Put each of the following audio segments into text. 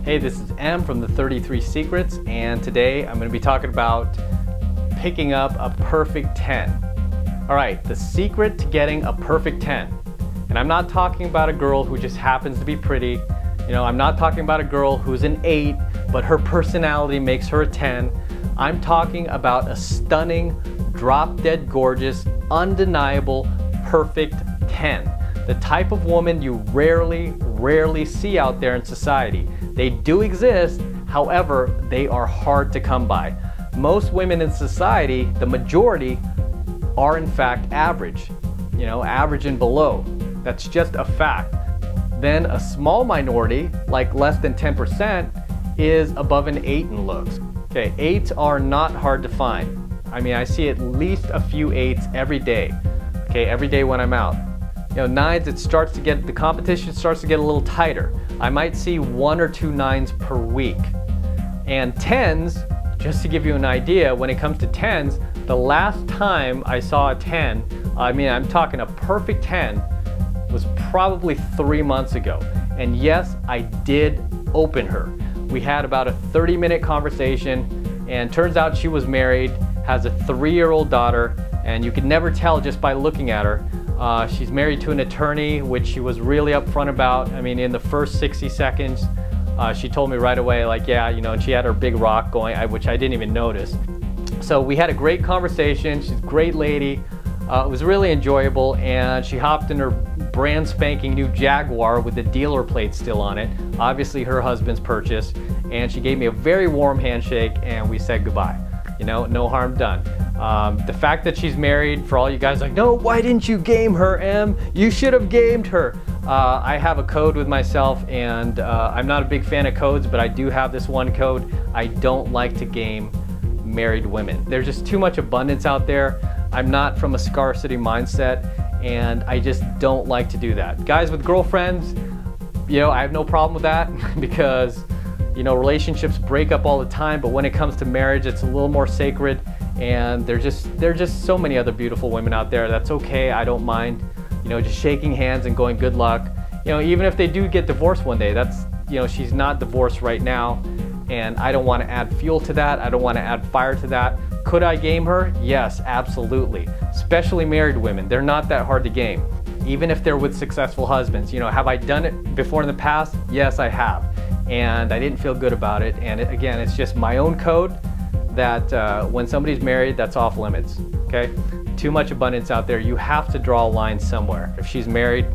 Hey, this is M from the 33 Secrets, and today I'm going to be talking about picking up a perfect 10. All right, the secret to getting a perfect 10. And I'm not talking about a girl who just happens to be pretty. I'm not talking about a girl who's an 8, but her personality makes her a 10. I'm talking about a stunning, drop-dead gorgeous, undeniable, perfect 10. The type of woman you rarely see out there in society. They do exist, however, they are hard to come by. Most women in society, the majority, are in fact average. Average and below. That's just a fact. Then a small minority, like less than 10%, is above an 8 in looks. Okay, 8s are not hard to find. I see at least a few 8s every day. Okay, every day when I'm out. 9s, the competition starts to get a little tighter. I might see 1 or 2 9s per week. And 10s, just to give you an idea, when it comes to 10s, the last time I saw a 10, I'm talking a perfect 10, was probably 3 months ago. And yes, I did open her. We had about a 30-minute conversation, and turns out she was married, has a 3-year-old daughter, and you could never tell just by looking at her. She's married to an attorney, which she was really upfront about. In the first 60 seconds, she told me right away, and she had her big rock going, which I didn't even notice. So we had a great conversation. She's a great lady. It was really enjoyable, and she hopped in her brand spanking new Jaguar with the dealer plate still on it, obviously her husband's purchase, and she gave me a very warm handshake, and we said goodbye. No harm done. The fact that she's married, for all you guys no, why didn't you game her, Em? You should have gamed her. I have a code with myself, and I'm not a big fan of codes, but I do have this one code. I don't like to game married women. There's just too much abundance out there. I'm not from a scarcity mindset, and I just don't like to do that. Guys with girlfriends, I have no problem with that because relationships break up all the time, but when it comes to marriage, it's a little more sacred, and there are just so many other beautiful women out there. That's okay. I don't mind, just shaking hands and going good luck. Even if they do get divorced one day, that's, she's not divorced right now, and I don't want to add fuel to that. I don't want to add fire to that. Could I game her? Yes, absolutely. Especially married women. They're not that hard to game, even if they're with successful husbands. Have I done it before in the past? Yes, I have. And I didn't feel good about it. And again, it's just my own code that when somebody's married, that's off limits, okay? Too much abundance out there. You have to draw a line somewhere. If she's married,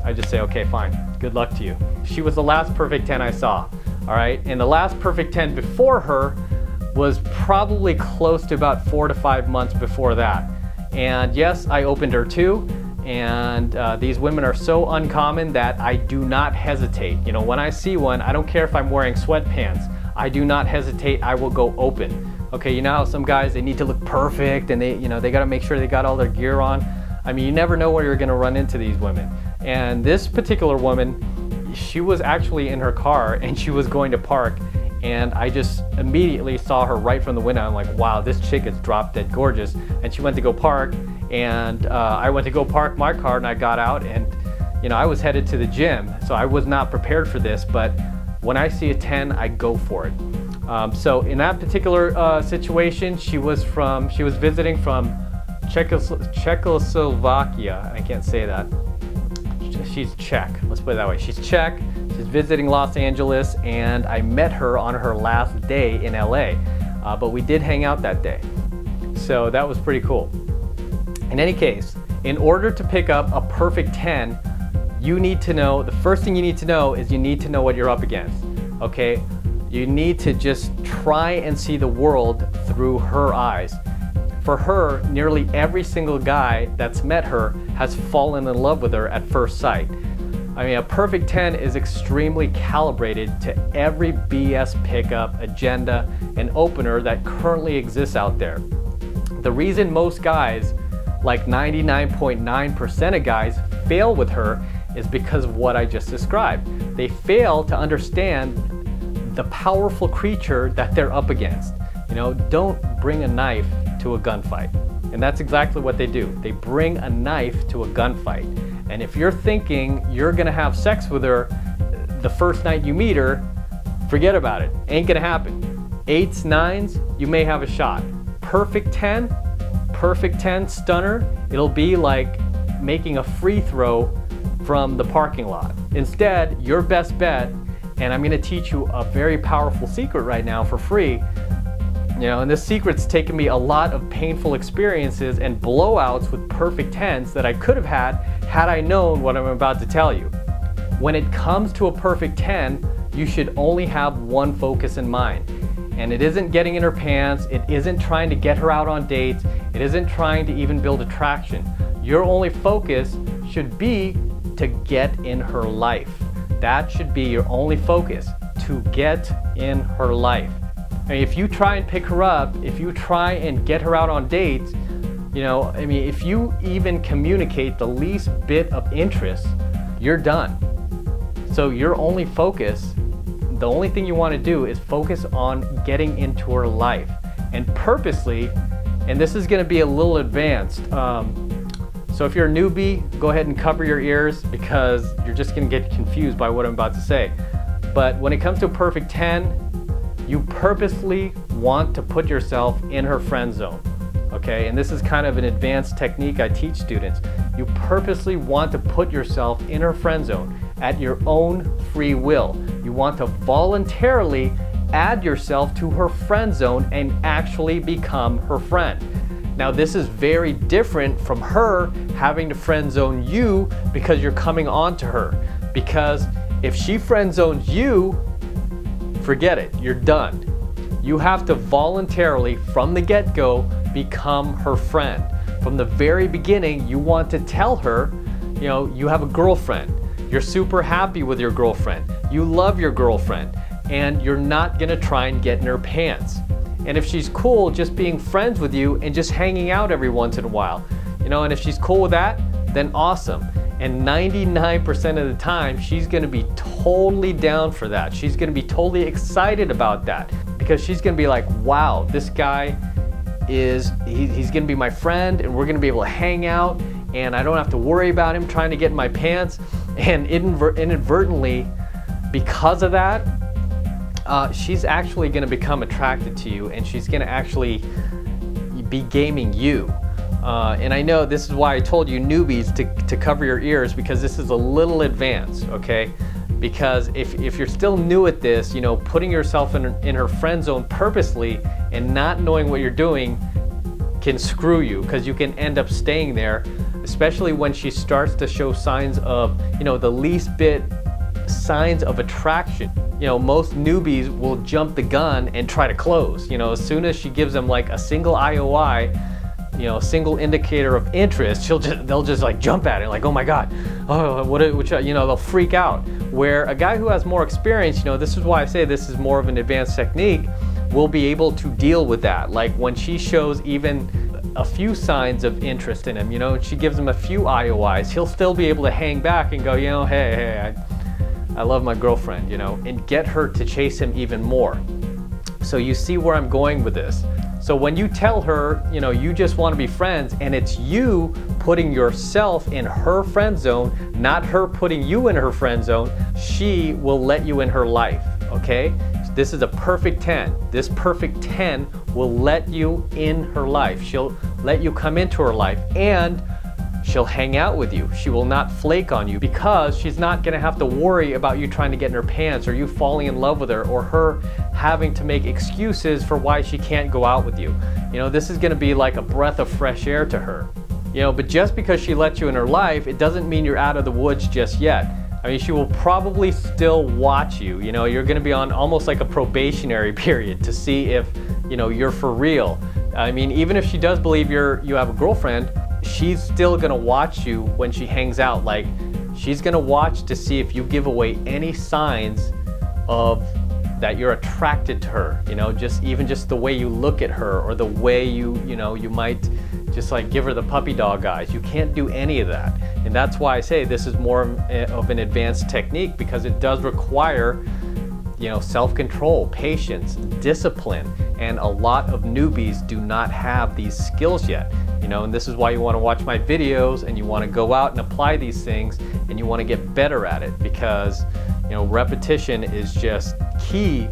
I just say, okay, fine, good luck to you. She was the last perfect 10 I saw, all right? And the last perfect 10 before her was probably close to about 4 to 5 months before that. And yes, I opened her too. And these women are so uncommon that I do not hesitate. When I see one, I don't care if I'm wearing sweatpants. I do not hesitate. I will go open. Okay, how some guys, they need to look perfect, and they got to make sure they got all their gear on. You never know where you're going to run into these women. And this particular woman, she was actually in her car, and she was going to park, and I just immediately saw her right from the window. I'm like, wow, this chick is drop dead gorgeous. And she went to go park, and I went to go park my car, and I got out, and I was headed to the gym, so I was not prepared for this, but when I see a 10, I go for it. So in that particular situation, she was visiting from Czechoslovakia. I can't say that. She's Czech, let's put it that way. She's Czech, she's visiting Los Angeles, and I met her on her last day in LA, but we did hang out that day. So that was pretty cool. In any case, in order to pick up a perfect 10, the first thing you need to know is you need to know what you're up against, okay? You need to just try and see the world through her eyes. For her, nearly every single guy that's met her has fallen in love with her at first sight. A perfect 10 is extremely calibrated to every BS pickup, agenda, and opener that currently exists out there. The reason most guys, like 99.9% of guys, fail with her is because of what I just described. They fail to understand the powerful creature that they're up against. Don't bring a knife to a gunfight. And that's exactly what they do. They bring a knife to a gunfight. And if you're thinking you're gonna have sex with her the first night you meet her, forget about it. Ain't gonna happen. 8s, 9s, you may have a shot. Perfect 10 stunner, it'll be like making a free throw from the parking lot. Instead, your best bet, and I'm gonna teach you a very powerful secret right now for free, and this secret's taken me a lot of painful experiences and blowouts with perfect 10s that I could have had I known what I'm about to tell you. When it comes to a perfect 10, you should only have one focus in mind. And it isn't getting in her pants, it isn't trying to get her out on dates, it isn't trying to even build attraction. Your only focus should be to get in her life. That should be your only focus, to get in her life. I mean, if you try and pick her up, if you try and get her out on dates, if you even communicate the least bit of interest, you're done. So your only focus, the only thing you want to do is focus on getting into her life. And purposely, and this is going to be a little advanced, so if you're a newbie, go ahead and cover your ears because you're just going to get confused by what I'm about to say. But when it comes to a perfect 10, you purposely want to put yourself in her friend zone, okay? And this is kind of an advanced technique I teach students. You purposely want to put yourself in her friend zone at your own free will. You want to voluntarily add yourself to her friend zone and actually become her friend. Now, this is very different from her having to friend zone you because you're coming on to her. Because if she friend zones you, forget it, you're done. You have to voluntarily, from the get-go, become her friend. From the very beginning, you want to tell her, you have a girlfriend. You're super happy with your girlfriend. You love your girlfriend. And you're not gonna try and get in her pants. And if she's cool just being friends with you and just hanging out every once in a while, and if she's cool with that, then awesome. And 99% of the time, she's gonna be totally down for that. She's gonna be totally excited about that because she's gonna be like, wow, this guy he's gonna be my friend and we're gonna be able to hang out and I don't have to worry about him trying to get in my pants. And inadvertently, because of that, she's actually gonna become attracted to you and she's gonna actually be gaming you. And I know this is why I told you newbies to cover your ears because this is a little advanced, okay? Because if you're still new at this, putting yourself in her friend zone purposely and not knowing what you're doing can screw you because you can end up staying there, especially when she starts to show signs of, the least bit signs of attraction. Most newbies will jump the gun and try to close. As soon as she gives them like a single IOI, a single indicator of interest, they'll just like jump at it like, oh my God, they'll freak out. Where a guy who has more experience, this is why I say this is more of an advanced technique, will be able to deal with that. Like when she shows even a few signs of interest in him, and she gives him a few IOIs, he'll still be able to hang back and go, hey, I love my girlfriend, and get her to chase him even more. So you see where I'm going with this. So when you tell her, you just want to be friends and it's you putting yourself in her friend zone, not her putting you in her friend zone, she will let you in her life, okay? This is a perfect 10. This perfect 10 will let you in her life. She'll let you come into her life and she'll hang out with you. She will not flake on you because she's not gonna have to worry about you trying to get in her pants or you falling in love with her or her having to make excuses for why she can't go out with you. This is gonna be like a breath of fresh air to her. But just because she lets you in her life, it doesn't mean you're out of the woods just yet. I mean, she will probably still watch you. You're gonna be on almost like a probationary period to see if, you're for real. I mean, even if she does believe you have a girlfriend, she's still gonna watch you when she hangs out. Like, she's gonna watch to see if you give away any signs of that you're attracted to her. Just the way you look at her or the way you might just like give her the puppy dog eyes. You can't do any of that. And that's why I say this is more of an advanced technique because it does require, self-control, patience, discipline, and a lot of newbies do not have these skills yet. And this is why you want to watch my videos and you want to go out and apply these things and you want to get better at it because, You know, repetition is just key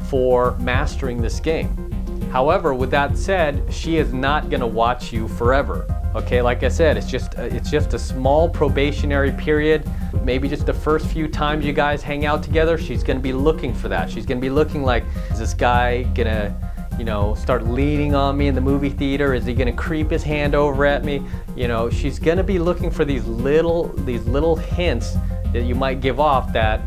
for mastering this game. However, with that said, she is not gonna watch you forever. Okay, like I said, it's just a small probationary period. Maybe just the first few times you guys hang out together, she's gonna be looking for that. She's gonna be looking like, is this guy gonna, you know, start leaning on me in the movie theater? Is he gonna creep his hand over at me? You know, she's gonna be looking for these little hints that you might give off that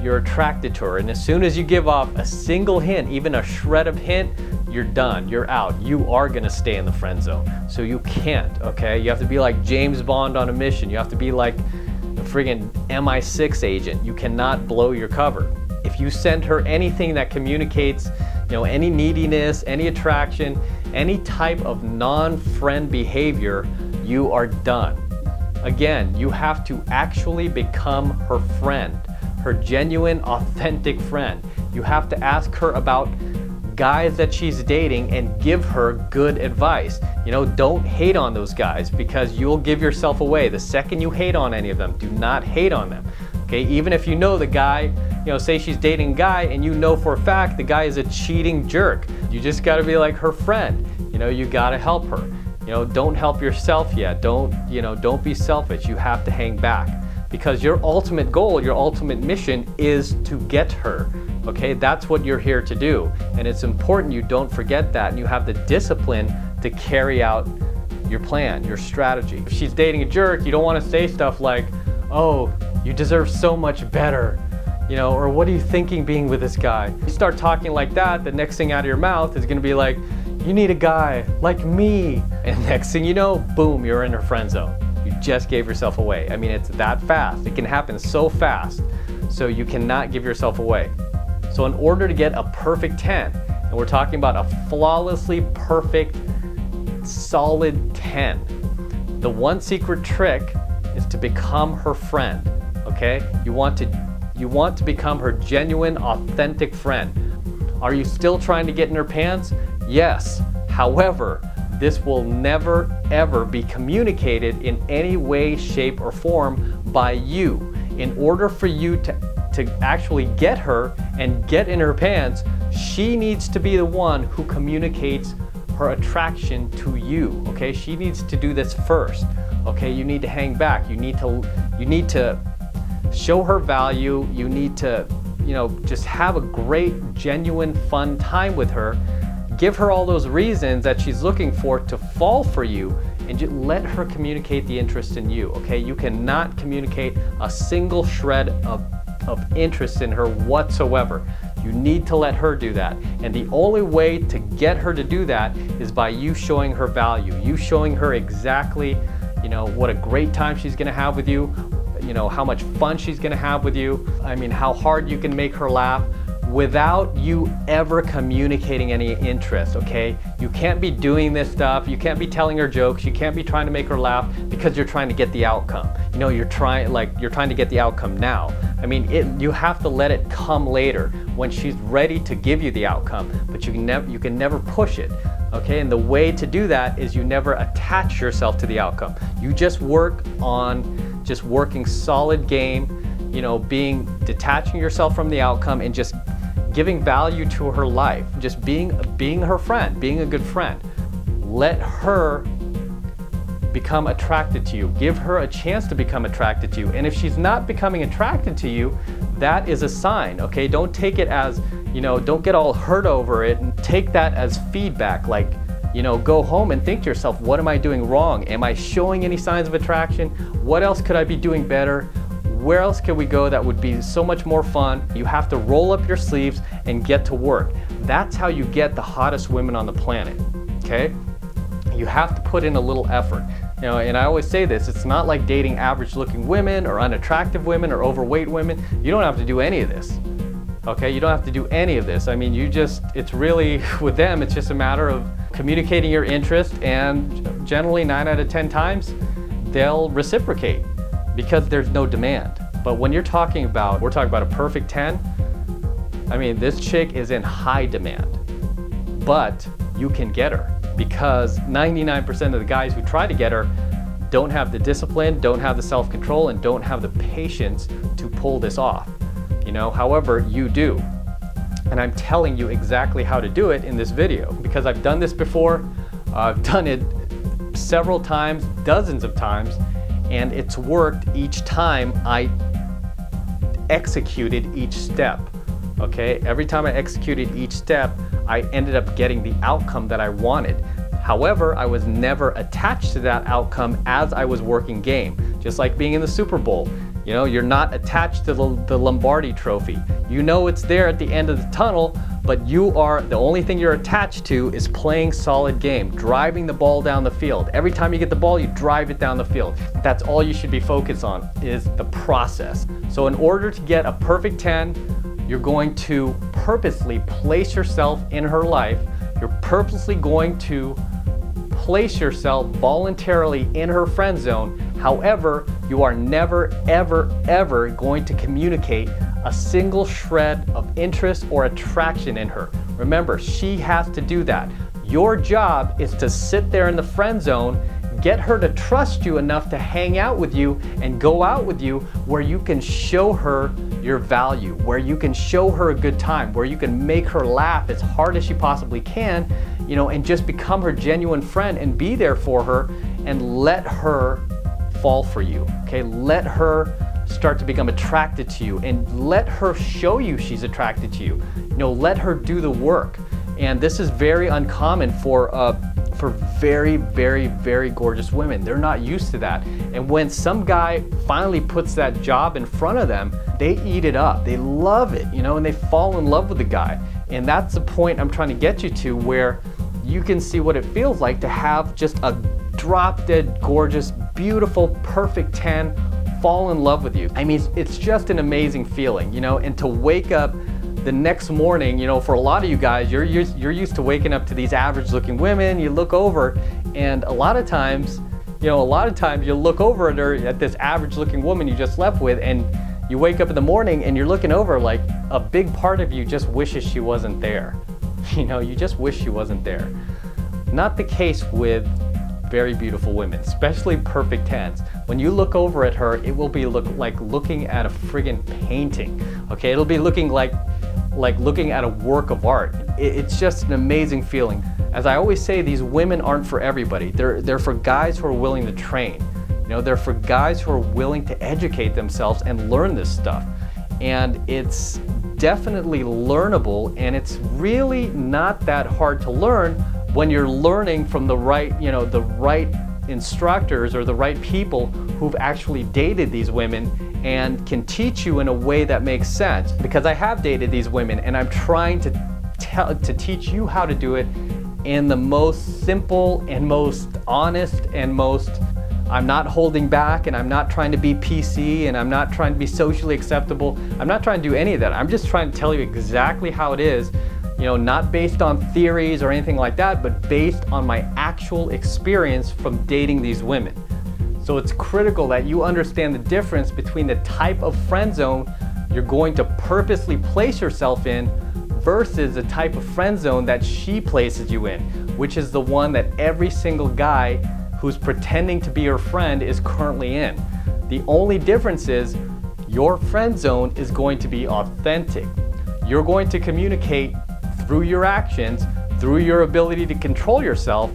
you're attracted to her. And as soon as you give off a single hint, even a shred of hint, you're done, you're out. You are gonna stay in the friend zone. So you can't, okay? You have to be like James Bond on a mission. You have to be like a friggin' MI6 agent. You cannot blow your cover. If you send her anything that communicates, you know, any neediness, any attraction, any type of non-friend behavior, you are done. Again, you have to actually become her friend, her genuine, authentic friend. You have to ask her about guys that she's dating and give her good advice. You know, don't hate on those guys because you'll give yourself away. The second you hate on any of them, do not hate on them. Okay, even if you know the guy, you know, say she's dating a guy and you know for a fact the guy is a cheating jerk. You just gotta be like her friend. You know, you gotta help her. You know, don't help yourself yet. Don't be selfish. You have to hang back because your ultimate goal, your ultimate mission is to get her. Okay, that's what you're here to do. And it's important you don't forget that and you have the discipline to carry out your plan, your strategy. If she's dating a jerk, you don't want to say stuff like, oh, you deserve so much better, you know, or what are you thinking being with this guy? You start talking like that, the next thing out of your mouth is gonna be like, you need a guy like me. And next thing you know, boom, you're in her friend zone. You just gave yourself away. I mean, it's that fast. It can happen so fast. So you cannot give yourself away. So in order to get a perfect 10, and we're talking about a flawlessly perfect, solid 10, the one secret trick is to become her friend, okay? You want to become her genuine, authentic friend. Are you still trying to get in her pants? Yes. However, this will never, ever be communicated in any way, shape, or form by you. In order for you to actually get her and get in her pants, she needs to be the one who communicates her attraction to you, okay? She needs to do this first, okay? You need to hang back. You need to show her value. You need to, you know, just have a great, genuine, fun time with her. Give her all those reasons that she's looking for to fall for you, and just let her communicate the interest in you, okay? You cannot communicate a single shred of interest in her whatsoever. You need to let her do that. And the only way to get her to do that is by you showing her value, you showing her exactly, you know, what a great time she's gonna have with you, you know, how much fun she's gonna have with you. I mean, how hard you can make her laugh without you ever communicating any interest, okay? You can't be doing this stuff, you can't be telling her jokes, you can't be trying to make her laugh because you're trying to get the outcome. You know, you're trying to get the outcome now. I mean, you have to let it come later when she's ready to give you the outcome, but you can never push it, okay? And the way to do that is you never attach yourself to the outcome. You just work on just working solid game, you know, detaching yourself from the outcome and just giving value to her life, just being her friend, being a good friend. Let her become attracted to you. Give her a chance to become attracted to you. And if she's not becoming attracted to you, that is a sign, okay? Don't take it as, you know, don't get all hurt over it, and take that as feedback. Like, you know, go home and think to yourself, what am I doing wrong? Am I showing any signs of attraction? What else could I be doing better? Where else can we go that would be so much more fun? You have to roll up your sleeves and get to work. That's how you get the hottest women on the planet, okay? You have to put in a little effort. You know, and I always say this, it's not like dating average looking women or unattractive women or overweight women. You don't have to do any of this, okay? You don't have to do any of this. I mean, it's really, with them, it's just a matter of communicating your interest, and generally 9 out of 10 times, they'll reciprocate, because there's no demand. But when we're talking about a perfect 10, I mean, this chick is in high demand, but you can get her, because 99% of the guys who try to get her don't have the discipline, don't have the self-control, and don't have the patience to pull this off. However, you do. And I'm telling you exactly how to do it in this video because I've done this before. I've done it several times, dozens of times, and it's worked each time I executed each step. Okay, every time I executed each step, I ended up getting the outcome that I wanted. However, I was never attached to that outcome as I was working game. Just like being in the Super Bowl. You're not attached to the Lombardi trophy. It's there at the end of the tunnel, but the only thing you're attached to is playing solid game, driving the ball down the field. Every time you get the ball, you drive it down the field. That's all you should be focused on, is the process. So in order to get a perfect 10, you're going to purposely place yourself in her life. You're purposely going to place yourself voluntarily in her friend zone. However, you are never, ever, ever going to communicate a single shred of interest or attraction in her. Remember, she has to do that. Your job is to sit there in the friend zone, get her to trust you enough to hang out with you and go out with you where you can show her your value, where you can show her a good time, where you can make her laugh as hard as she possibly can, and just become her genuine friend and be there for her and let her fall for you, okay? Let her start to become attracted to you and let her show you she's attracted to you. Let her do the work. And this is very uncommon for very, very, very gorgeous women. They're not used to that. And when some guy finally puts that job in front of them, they eat it up. They love it, and they fall in love with the guy. And that's the point I'm trying to get you to, where you can see what it feels like to have just a drop-dead gorgeous, beautiful, perfect 10 fall in love with you. I mean, it's just an amazing feeling, and to wake up the next morning, for a lot of you guys, you're used to waking up to these average-looking women. You look over, and a lot of times you'll look over at her, at this average-looking woman you just slept with, and you wake up in the morning and you're looking over like a big part of you just wishes she wasn't there. You just wish she wasn't there. Not the case with very beautiful women, especially perfect 10s. When you look over at her, it will be like looking at a friggin' painting. Okay, it'll be looking like looking at a work of art. It's just an amazing feeling. As I always say, these women aren't for everybody. They're for guys who are willing to train. They're for guys who are willing to educate themselves and learn this stuff. And it's definitely learnable, and it's really not that hard to learn when you're learning from the right instructors or the right people who've actually dated these women and can teach you in a way that makes sense. Because I have dated these women, and I'm trying to teach you how to do it in the most simple and most honest and most, I'm not holding back, and I'm not trying to be PC, and I'm not trying to be socially acceptable. I'm not trying to do any of that. I'm just trying to tell you exactly how it is, not based on theories or anything like that, but based on my actual experience from dating these women. So it's critical that you understand the difference between the type of friend zone you're going to purposely place yourself in versus the type of friend zone that she places you in, which is the one that every single guy who's pretending to be her friend is currently in. The only difference is your friend zone is going to be authentic. You're going to communicate through your actions, through your ability to control yourself,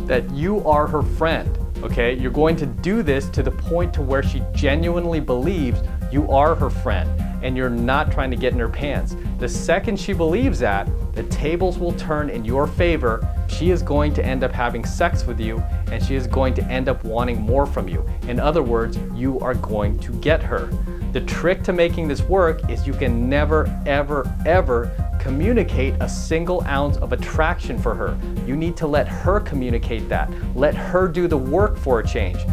that you are her friend, okay? You're going to do this to the point to where she genuinely believes you are her friend and you're not trying to get in her pants. The second she believes that, the tables will turn in your favor. She is going to end up having sex with you, and she is going to end up wanting more from you. In other words, you are going to get her. The trick to making this work is you can never, ever, ever communicate a single ounce of attraction for her. You need to let her communicate that. Let her do the work for a change.